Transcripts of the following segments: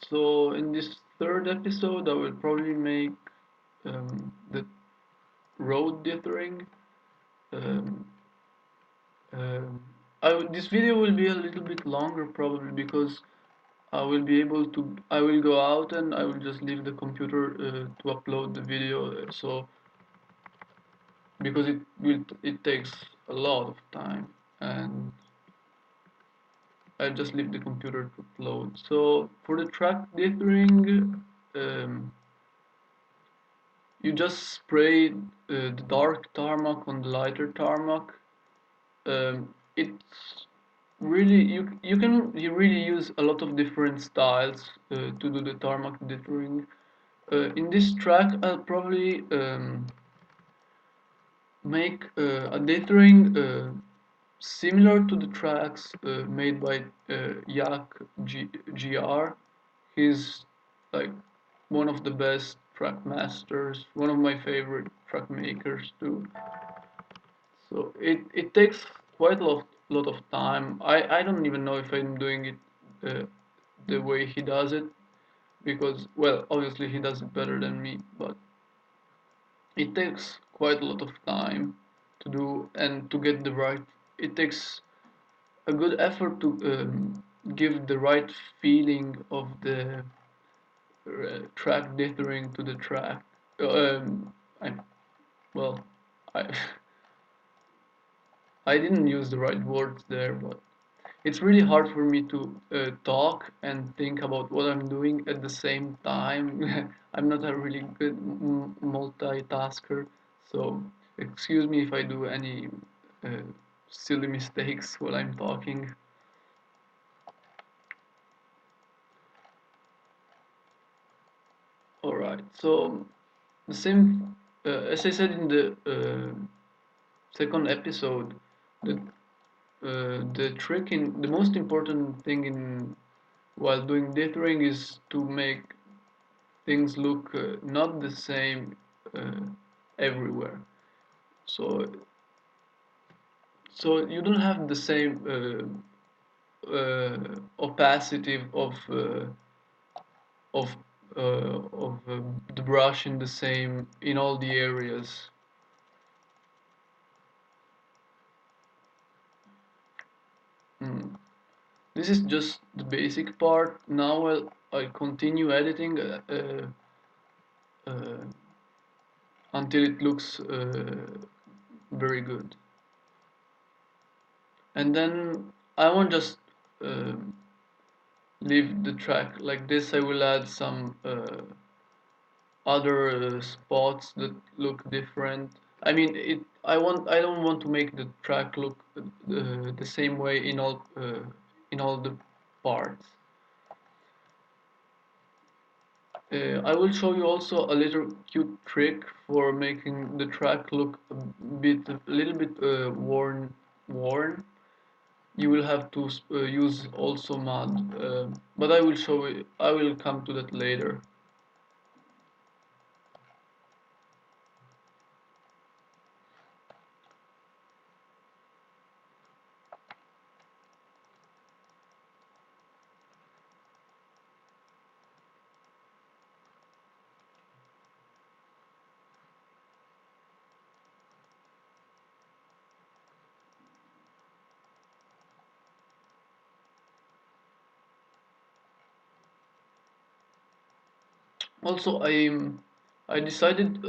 So in this third episode, I will probably make the road dithering. Um, um, this video will be a little bit longer probably because I will go out and I will just leave the computer to upload the video. So because it takes a lot of time and I'll just leave the computer to upload. So for the track dithering, um, you just spray the dark tarmac on the lighter tarmac. It's really you really use a lot of different styles to do the tarmac dithering. In this track, I'll probably make a dithering similar to the tracks made by Yak GR. He's like one of the best track masters, one of my favorite track makers too. So it takes quite a lot of time. I don't even know if I'm doing it the way he does it because well obviously he does it better than me, but it takes quite a lot of time to do and to get the right. It takes a good effort to give the right feeling of the track dithering to the track. I well I I didn't use the right words there, but it's really hard for me to talk and think about what I'm doing at the same time. I'm not a really good multitasker, so excuse me if I do any uh, silly mistakes while I'm talking. Alright, so the same as I said in the second episode, the the most important thing in while doing dithering is to make things look not the same uh, everywhere. So you don't have the same opacity of the brush in the same in all the areas. Mm. This is just the basic part. Now I'll continue editing uh, until it looks very good. And then I won't just uh, leave the track like this. I will add some other spots that look different. I mean, I don't want to make the track look the same way in all the parts. I will show you also a little cute trick for making the track look a little bit worn. You will have to use also mud, but I will show you. I will come to that later. Also, I decided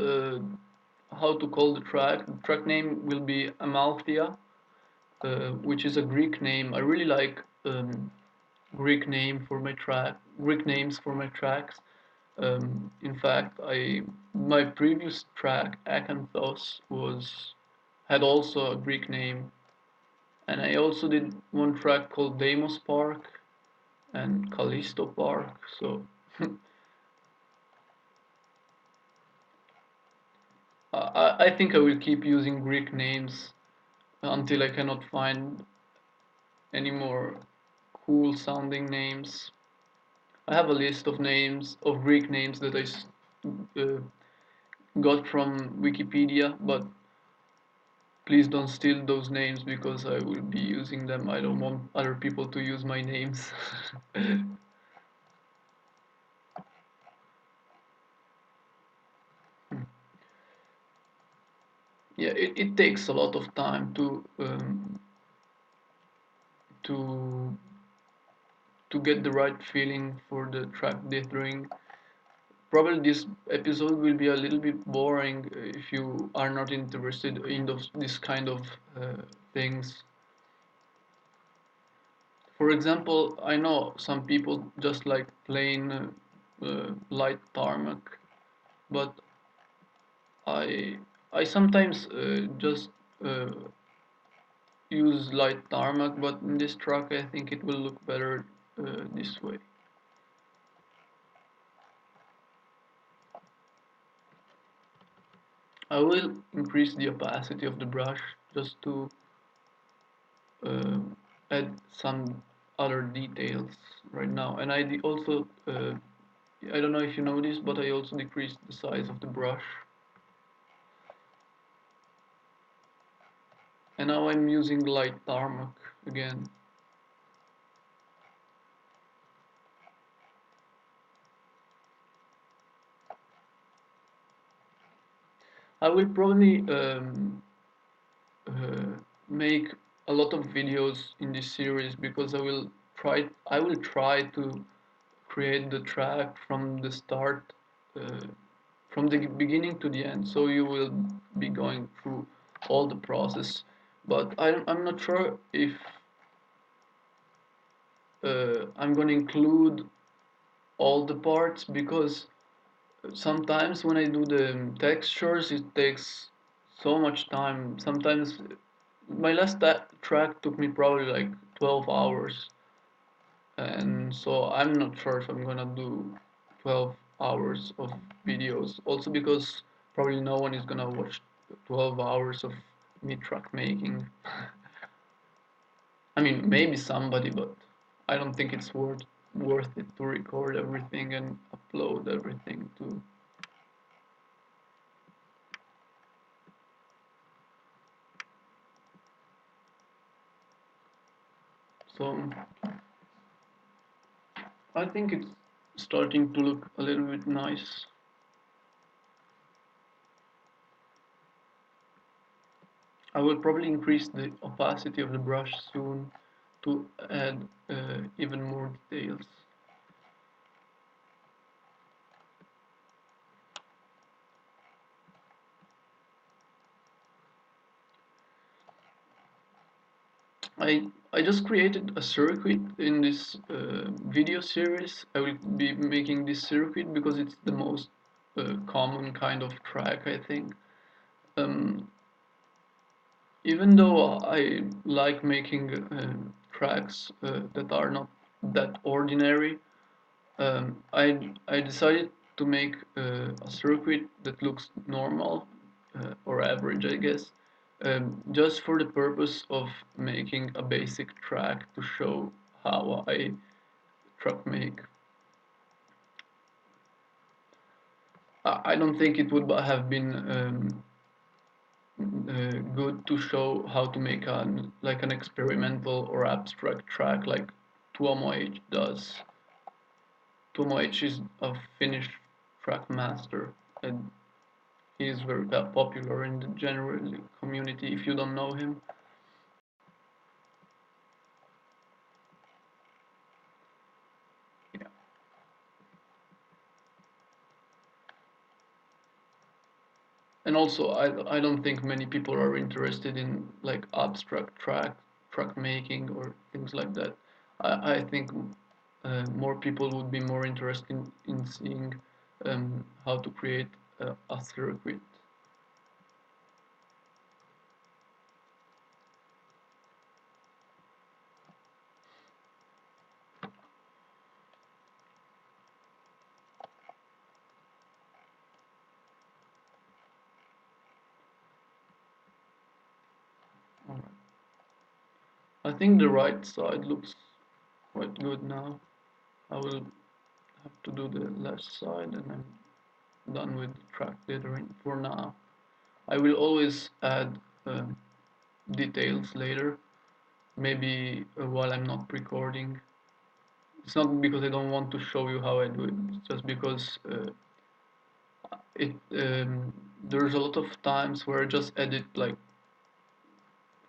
how to call the track. The track name will be Amalthea, which is a Greek name. I really like Greek names for my tracks. In fact, I my previous track Acanthos was had also a Greek name, and I also did one track called Deimos Park and Callisto Park. So I think I will keep using Greek names until I cannot find any more cool sounding names. I have a list of names of Greek names that uh, got from Wikipedia, but please don't steal those names because I will be using them. I don't want other people to use my names. yeah, it takes a lot of time to to get the right feeling for the track dithering. Probably this episode will be a little bit boring if you are not interested in this kind of things. For example, I know some people just like plain light tarmac, but I I sometimes just uh, use light tarmac, but in this track I think it will look better this way. I will increase the opacity of the brush just to uh, add some other details right now. And also, I don't know if you know this, but I also decreased the size of the brush. And now I'm using light tarmac again. I will probably make a lot of videos in this series because I will try to create the track from the start, uh, from the beginning to the end. So you will be going through all the process. But I'm not sure if I'm going to include all the parts because sometimes when I do the textures, it takes so much time. Sometimes my last track took me probably like 12 hours, and so I'm not sure if I'm gonna do 12 hours of videos. Also because probably no one is gonna watch 12 hours of me track making. I mean, maybe somebody, but I don't think it's worth it to record everything and upload everything to. So I think it's starting to look a little bit nice. I will probably increase the opacity of the brush soon to add even more details. I just created a circuit in this video series. I will be making this circuit because it's the most common kind of track, I think. Um, Even though I like making tracks that are not that ordinary, I decided to make a circuit that looks normal or average, I guess, just for the purpose of making a basic track to show how I track make. I don't think it would have been good to show how to make an experimental or abstract track like Tuomo H does. Tuomo H is a Finnish track master, and he is very popular in the general community. If you don't know him, yeah. And also, I don't think many people are interested in like abstract track making or things like that. I think more people would be more interested in seeing how to create a circuit. Alright. I think the right side looks quite good now. I will have to do the left side and I'm done with track dithering for now. I will always add details later, maybe while I'm not recording. It's not because I don't want to show you how I do it, it's just because it there's a lot of times where I just edit like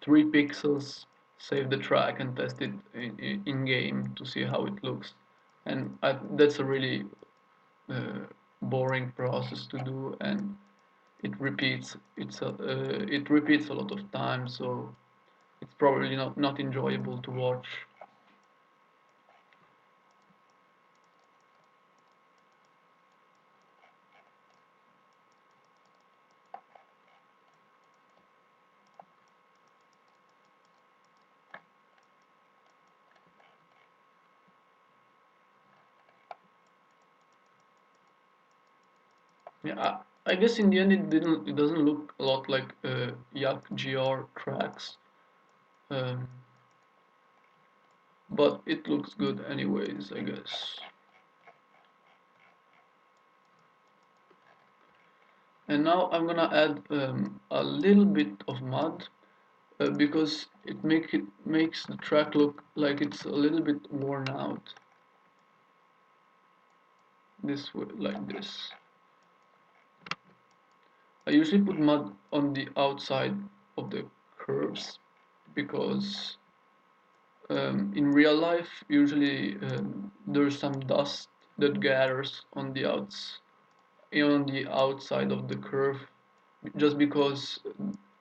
3 pixels, save the track, and test it in game to see how it looks. And that's a really uh, boring process to do, and it repeats a lot of times, so it's probably not enjoyable to watch. Yeah, I guess in the end it doesn't look a lot like Yak GR tracks, um, but it looks good anyways, I guess. And now I'm gonna add a little bit of mud because it makes the track look like it's a little bit worn out. This way, like this. I usually put mud on the outside of the curves because in real life usually there's some dust that gathers on the outside of the curve just because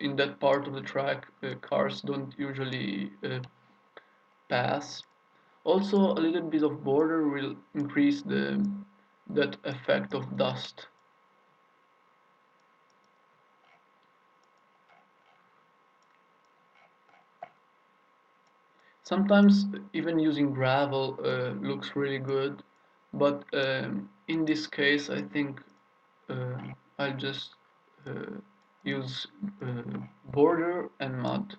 in that part of the track cars don't usually pass. Also, a little bit of border will increase the that effect of dust. Sometimes even using gravel looks really good, but in this case, I think uh, I'll just uh, use border and mud.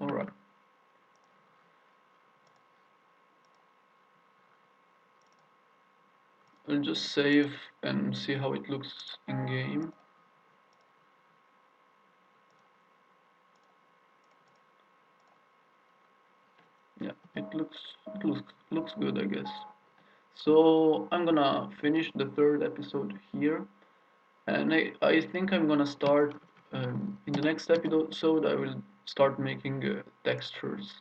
All right, I'll just save and see how it looks in game. Yeah, it looks good, I guess. So I'm gonna finish the third episode here, and I think I'm gonna start in the next episode. I will start making textures.